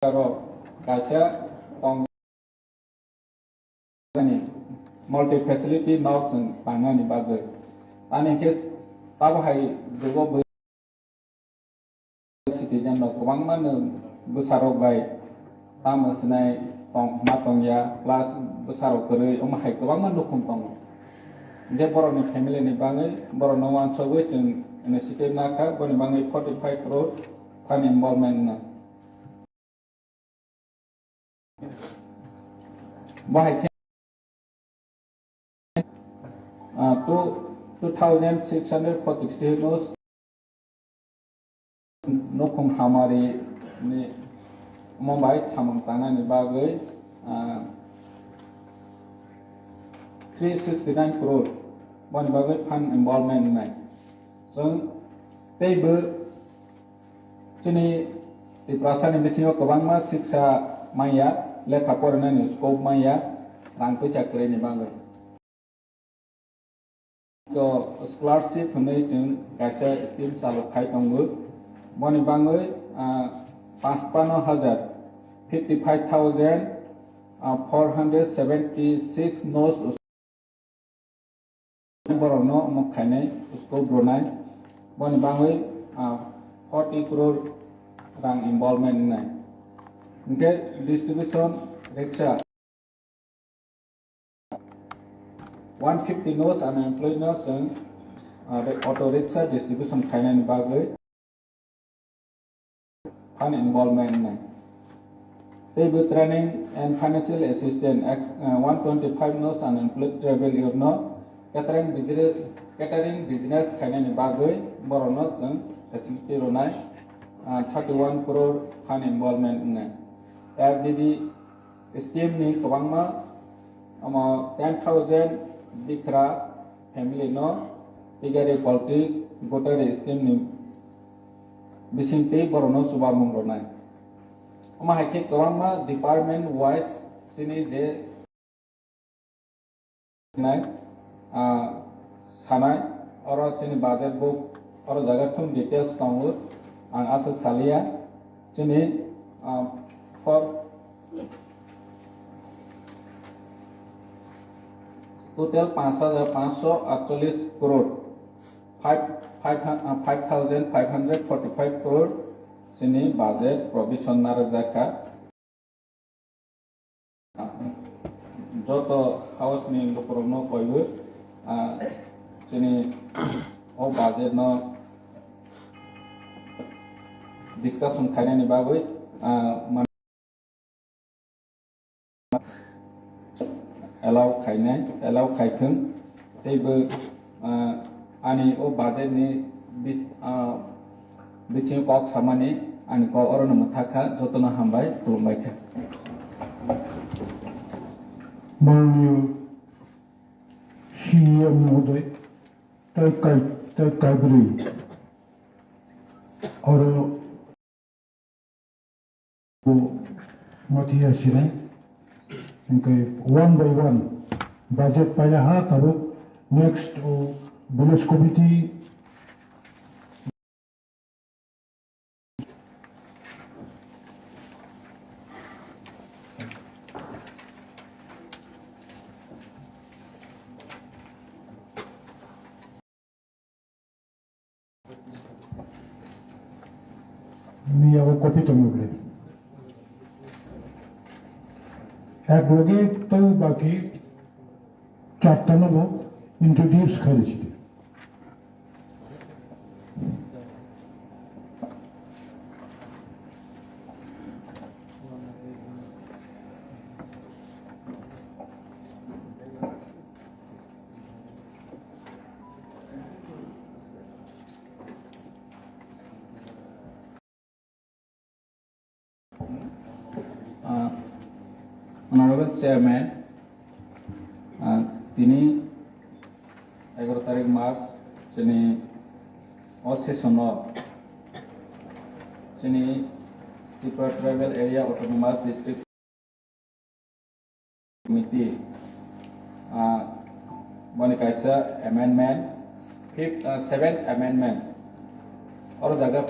kaisa multi facility knock tangani bagai ani ke tabahai jogo citizen no kubang man besarok bai tamasnai tong matong ya plus besarok kere omahai kubang man dukum tong de boroni family ni bangai borono wan sowe jeng initiative naka boni bangai 45 crore fan involvement na bahai 2646 nos nokong hamari ni Mumbai samang tangan ni bagai 369 crore bani bagai fan involvement nai so tebe sini di perasaan ini sini kebang mas siksa maya lekha porana ni scope maya rang pecha kere ni bagai so scholarship hunai jeng kaisa scheme chalu khai tongo bani bagai 55,476 nos borono mokhaine scope bronai bani bagai 40 crore rang involvement nai okay distribution rickshaw 150 nos unemployed nos auto rickshaw distribution khaina ni bagai fund involvement nai table training and financial assistance 125 nos unemployed travel no catering business khaina ni bagai borono facility ronai 31 crore fund involvement nai FDD scheme ni kabangma 10,000 dikra family no tigari poultry voter scheme ni bisingte borono suba mongronai ama haike kabangma department wise sini je nai sanai oro sini budget book oro jaga thum details tongo ang asal salia sini for total 5,548 crore 5,545 crore sini budget provision narajaka joto house ni lokorono koiwe sini o budget no discussion khaina ni bagoi allow khaithung teibo ani o budget ni biching kok samani ani ko orono mathaka jotona hambai tulumbai kha Manu Shia Modoy Taikabri Oro Matia Shire one by one budget paya ha karu next village committee ni ako copy tongoble একলগে তো বাকি চারটা নব introduce করেছি Honorable Chairman, tini 11 tarik March sini session sini Tripura Tribal Area Autonomous District Committee bani kaisa amendment 7th amendment और जगह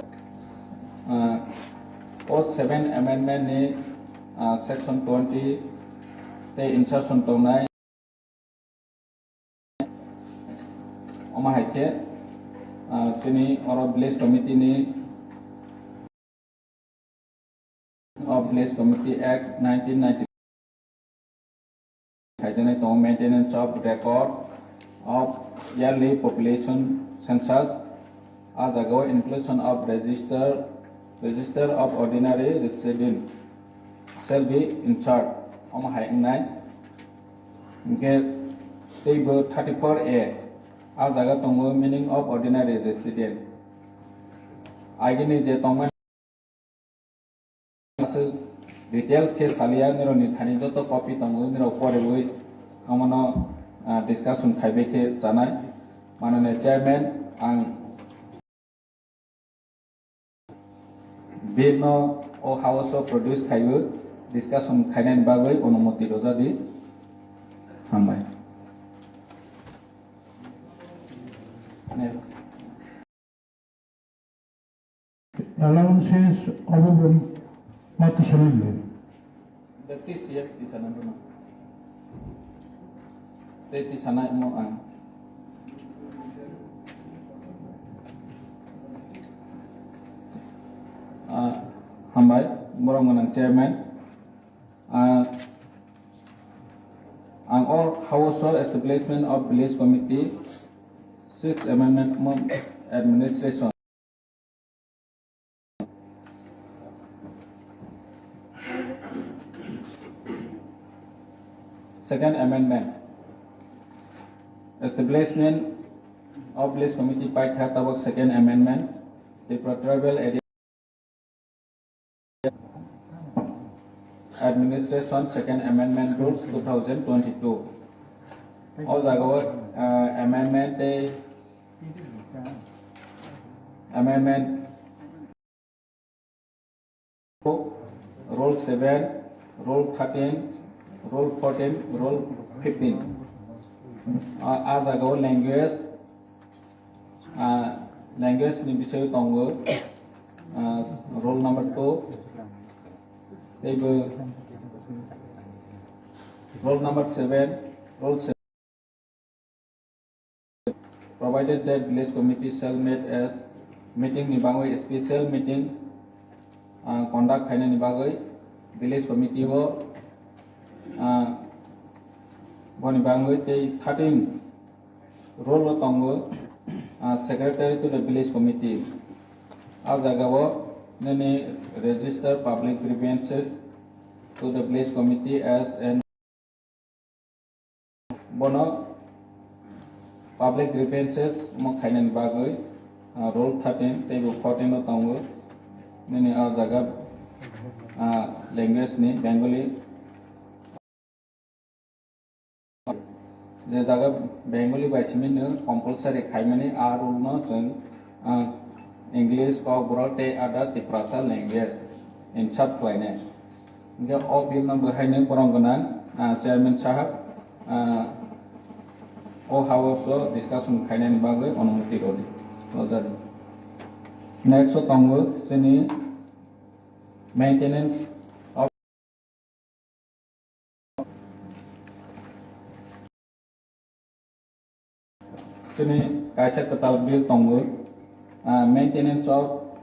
or 7 amendment ni section 20 te insertion tongnai oma haike sini oro village committee ni of Village Committee Act 1990 haijane to maintenance of record of yearly population census as ago inclusion of register of ordinary resident shall be inserted oma haingnai ke table 34A as ago tongo meaning of ordinary resident agini je tongo details ke salia nero ni thani joto copy tongo nero pore boi amano discussion khaibe ke janai manane chairman ang bill no o house of produce khaibu discussion khainen bagoi onumoti rojadi hambai allowances of mati shamil Dati siap di sana dulu. Di sana mau hambai morong menang chairman ang all household establishment of village committee 6 amendment administration Second amendment. Establishment of Village Committee by Khatabak Second Amendment. The Tribal Area Administration Second Amendment Rules 2022. All the amendment Rule 7, Rule 13. Rule 14, Rule 15. As ago language ni bisay tongo rule number 2 table rule number 7 rule 7 provided that village committee shall meet as meeting ni bangoi special meeting conduct khaina ni bagoi village committee wo boni bangoi te 13 role lo tongo secretary to the village committee as agawo nene register public grievances to the village committee as an bono public grievances mo khainan bagoi role 13 te 14 lo tongo nene as aga language ni bengali जे जागा Bengali बाइसिमिनो compulsory खाइमाने आरो न जों English को बरते आदा तिफ्रासा language insert खालायने इनके अ bill number हायनो बरंगना chairman साहब ओ house discussion खाइनानि बागै अनुमति रदि रजादि नेक्स्ट तंगो जोंनि maintenance Kaisa Ketal Bill Tongo Maintenance of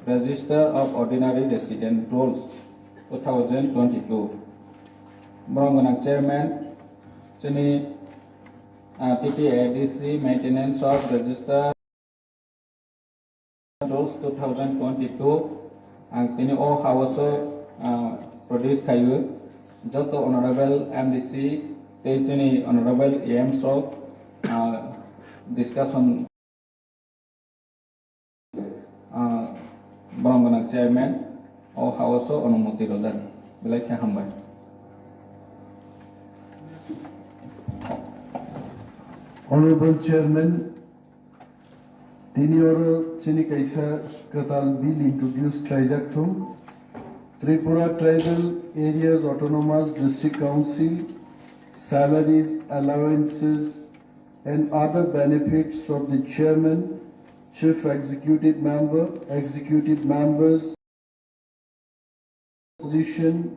Register of Ordinary Resident Rules 2022 Brongonang Chairman Chini TPADC Maintenance of Register Rules 2022 and Tini O House Produce Kayu Joto Honorable MDC Chini Honorable EMs of discussion Brongonang Chairman or House Onumoti Rodan. Like Hambai. Honorable Chairman, Tinioro Chinikaisa Katal Bill introduced Trijaktum, Tripura Tribal Areas Autonomous District Council, salaries, allowances, and other benefits of the chairman, chief executive member, executive members, position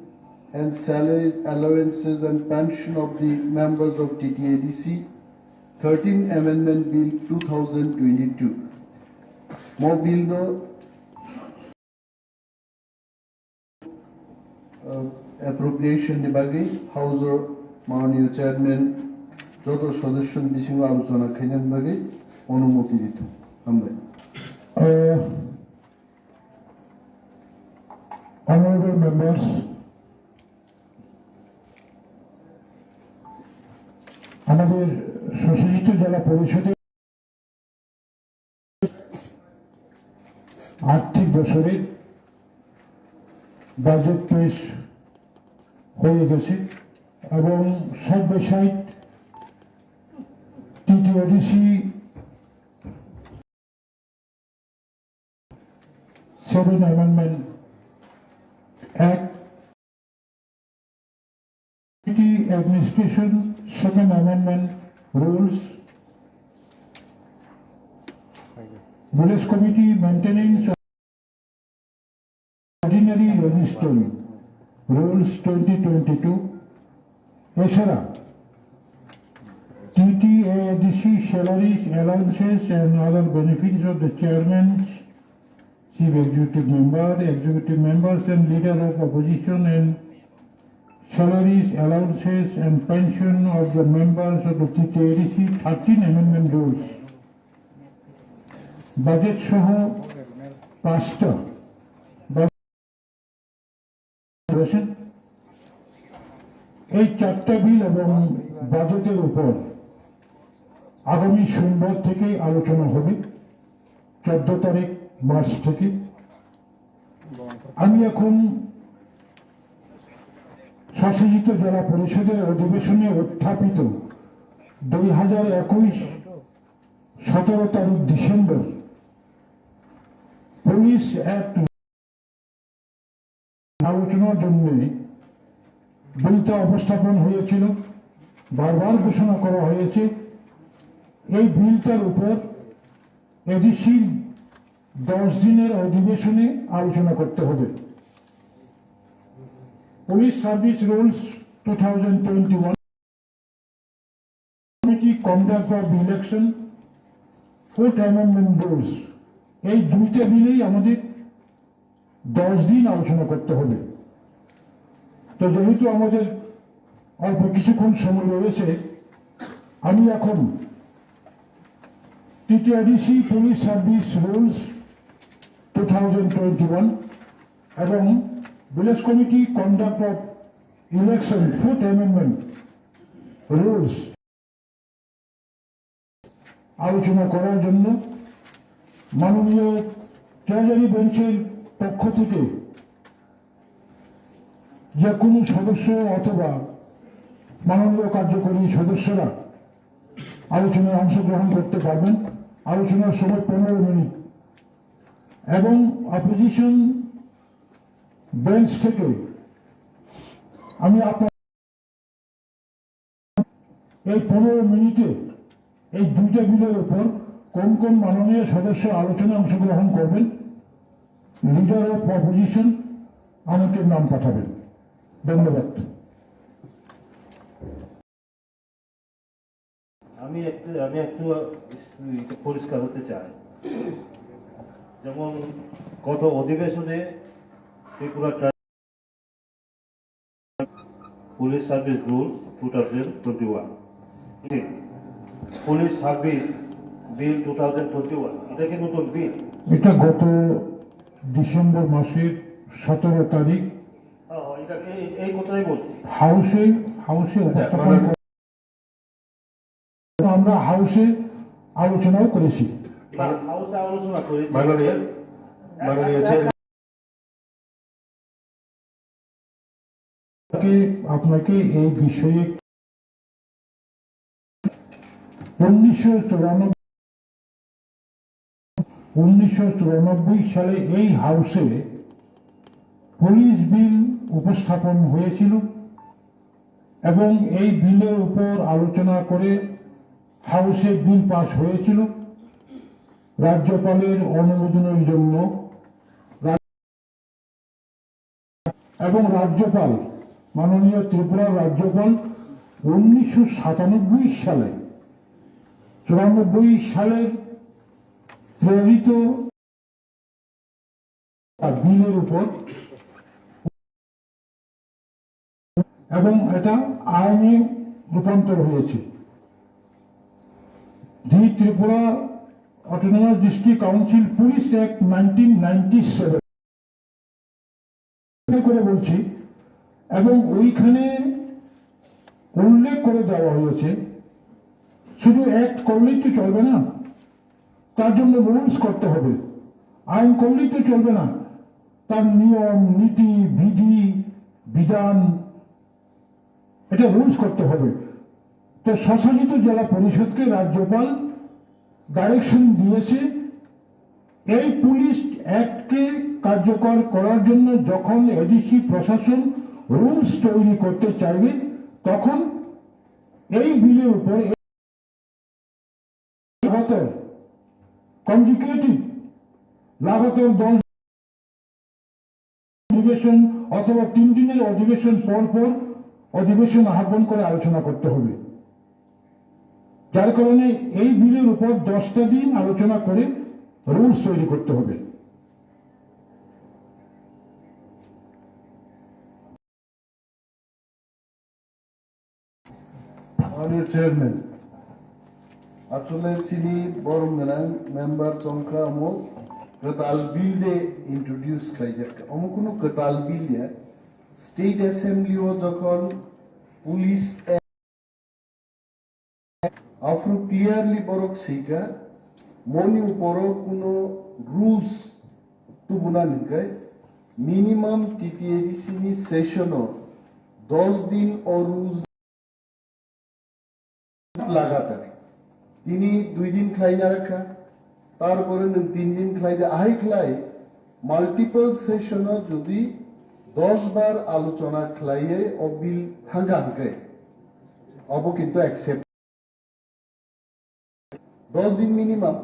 and salaries, allowances and pension of the members of TTADC, 13th Amendment Bill 2022. More bill no appropriation নিবাগে হাউজর মাননীয় chairman যত সদস্য বিষয় আলোচনা খাইনান বাগে অনুমতি দিত আমরা honorable members, আমাদের স্বশাসিত জেলা পরিষদের আর্থিক বছরের বাজেট পেশ হয়ে গেছে এবং side by side TTODC 7 Amendment Act, City Administration 2nd Amendment Rules, Village Committee Maintenance of Ordinary Register Rules 2022, এছাড়া TTADC salaries, allowances and other benefits of the chairman, chief executive members and leader of opposition, and salaries, allowances and pension of the members of the TTADC 13 Amendment Rules. Budget সহ 5টা এই 4টা বিল এবং বাজেটের উপর আগামী সোমবার থেকে আলোচনা হবে 14 তারিখ মার্চ থেকে। আমি এখন স্বশাসিত জেলা পরিষদের অধিবেশনে উত্থাপিত 2021 17 তারিখ ডিসেম্বর পুলিশ অ্যাক্ট আলোচনার জন্য বিলটা উপস্থাপন হয়েছিল, বারবার ঘোষণা করা হয়েছে এই বিলটার উপর এডিসি 10 দিনের অধিবেশনে আলোচনা করতে হবে। Police service rules 2021, committee conduct of election 4th Amendment rules, এই দুইটা বিলেই আমাদের 10 দিন আলোচনা করতে হবে। তো যেহেতু আমাদের অল্প কিছুক্ষণ সময় রয়েছে, আমি এখন টিটিআরডিসি পুলিশ সার্ভিস রুলস 2021 এবং village committee conduct of election 4th Amendment rules আলোচনা করার জন্য মাননীয় ট্রেজারি বেঞ্চের পক্ষ থেকে যে কোনো সদস্য অথবা মাননীয় কার্যকরী সদস্যরা আলোচনায় অংশগ্রহণ করতে পারবেন। আলোচনার সময় 15 মিনিট এবং অপোজিশন বেঞ্চ থেকে আমি আপনার এই 15 মিনিটে এই দুইটা বিলের উপর কোন কোন মাননীয় সদস্য আলোচনায় অংশগ্রহণ করবেন, লিডার অফ অপোজিশন আমাকে নাম পাঠাবেন। ধন্যবাদ। আমি একটু পরিষ্কার হতে চাই। যেমন গত অধিবেশনে Tripura police service rule 2021, police service bill 2021, এটা কি নতুন বিল? এটা গত ডিসেম্বর মাসের 17 তারিখ এই কথাই বলছি, হাউসে উপস্থাপন আমরা হাউসে আলোচনাও করেছি। হাউসে আলোচনা করেছি। আপনাকে এই বিষয়ে 1994 সালে এই হাউসে পুলিশ বিল উপস্থাপন হয়েছিল এবং এই বিলের উপর আলোচনা করে হাউসে বিল পাস হয়েছিল। রাজ্যপালের অনুমোদনের জন্য এবং রাজ্যপাল মাননীয় ত্রিপুরার রাজ্যপাল 1997 সালে 94 সালের প্রেরিত বিলের উপর এবং এটা আইনে রূপান্তর হয়েছে। The Tripura autonomous district council police act 1997 করে বলছি, এবং ওইখানে উল্লেখ করে দেওয়া হয়েছে শুধু অ্যাক্ট করলেই তো চলবে না, তার জন্য রুলস করতে হবে। আইন করলেই তো চলবে না, তার নিয়ম নীতি বিধি বিধান এটা রুলস করতে হবে। তো স্বশাসিত জেলা পরিষদকে রাজ্যপাল ডাইরেকশন দিয়েছে এই পুলিশ অ্যাক্টকে কার্যকর করার জন্য যখন এডিসি প্রশাসন রুলস তৈরি করতে চাইবে তখন এই বিলের উপর কনজিকিউটিভ লাগাতার 10 অধিবেশন অথবা 3 দিনের অধিবেশন পর পর অধিবেশন আহ্বান করে আলোচনা করতে হবে, যার কারণে এই বিলের উপর 10টা দিন আলোচনা করে রুলস তৈরি করতে হবে। Honourable Chairman, আসলে চিনি বড় মেম্বার সংখ্যা আমল গতাল বিল দে ইন্ট্রোডিউস খাইজাক কোনো গতাল বিল দে স্টেট অ্যাসেম্বলি ও যখন পুলিশ আফরু ক্লিয়ারলি বড়ক শিকা মনি উপর কোনো রুলস তুবুনা নিকায় মিনিমাম টিটিএডিসি নি সেশনও 10 দিন ও রুলস লাগাতার তিনি 2 দিন খাই না রাখা তারপরে 3 দিন খাই দে আই খাই মাল্টিপল সেশনও যদি 10 বার আলোচনা খাইয়ে ও বিল হাঙ্গা হাঙ্গায় অব কিন্তু অ্যাকসেপ্ট 10 দিন মিনিমাম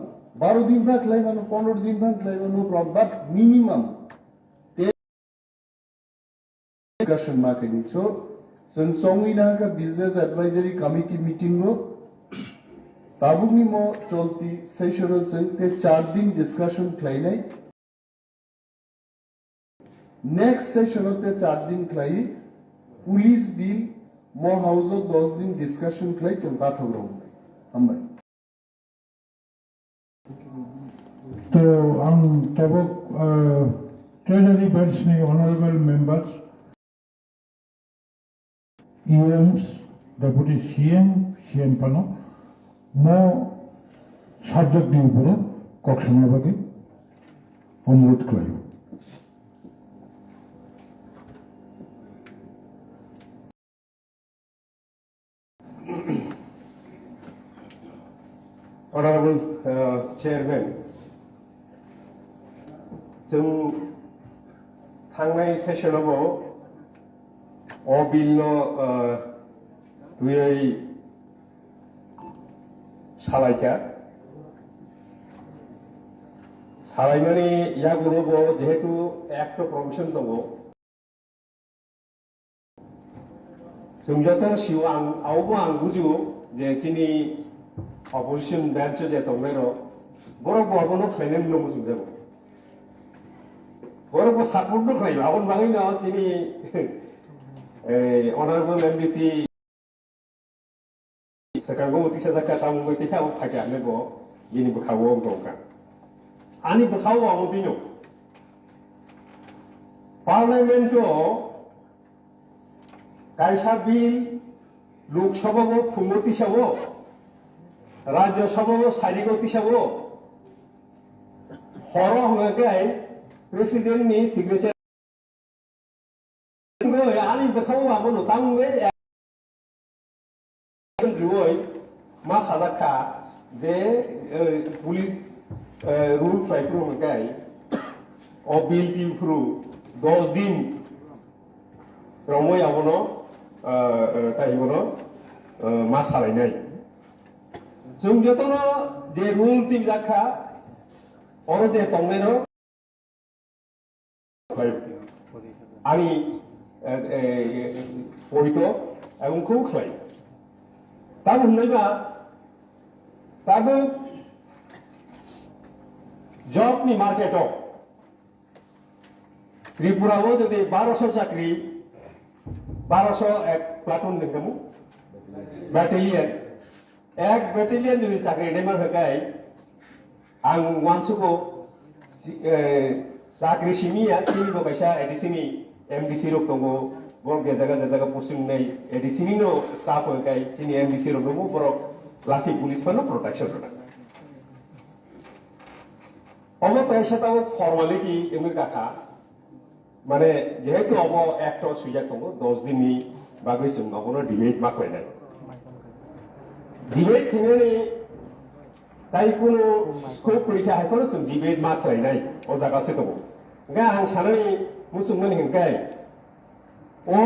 12 দিন ভাগ খাই মানে 15 দিন ভাগ খাই no problem but minimum discussion marketing so संसंगिना का बिजनेस एडवाइजरी कमिटी मीटिंग हो ताबुनी मो चलती सेशन संगते 4 दिन डिस्कशन खलाई नहीं नेक्स्ट सेशन होते 4 दिन खलाई पुलिस बिल मो हाउस 10 दिन डिस्कशन खलाई चलता था हम तो हम तब ट्रेजरी बेंच ने honourable members EMs, Deputy CM Pano, mo subject di uporo Kokchap অনুরোধ করি। Honorable Chairman, जों थांनाय सेसनाव बिलनो दुयै सालायखा सालायनानै यागुरबो जेहेतु एक्ट प्रभिजन दङ जों जत सिउ आं बुजियो जे जोंनि अपोजिशन बेन्च जे दंनाय बर'बो आबनो फाइनेल नं बुजिजाबो बर'बो सापर्ट दंखायो आबन बाङैनो जोंनि Honorable MBC sekarang tiga jaka tamu tiga aku pakai nebo ini berkawan berongkang. Ani berkawan aku tino. Parlimen tu kaisa bil Lok Sabha ko Khumulwng sabo Rajya Sabha ko Sarigoti sabo horo ngagai Presiden ni signature ani berkawan aku no tamu Joy, mas adakah je police rule fly through guy or bill through 10 din ramoy abono tahibono mas halainai जों जतनो जे rule tim jakha oro je tongnero ani পড়িত এবং খুব খাই তা বুঝলাইবা তাবো জবনি মার্কেটও ত্রিপুরাও যদি 1200 চাকরি 1200 এক platoon দেখতাম battalion এক ব্যাটালিয়ন যদি চাকরি নেমার হকাই आं वानसुको साख्रि सिमिया सिमी को कैसा एडिसिनी एमडीसी रोक दंगो बोर गेदागा पोस्टिंग नै एडिसिनी नो स्टाफ हो काई सिनी एमडीसी रोक दंगो बोर लाठी पुलिस फनो प्रोटेक्शन रोना अबो पैसा ताव फॉर्मालिटी एमनि काका माने जेहेतु अबो एक्ट सुइजा दंगो 10 दिननि बागै जों अबनो डिबेट मा खालायनाय डिबेट थिनोनि তাই কোনো স্কোপ পরীক্ষা হয় কোনো जों डिबेट मा खालायनाय अ जागासे दङ गा आं सानै मुसुमनि हिंखाय अ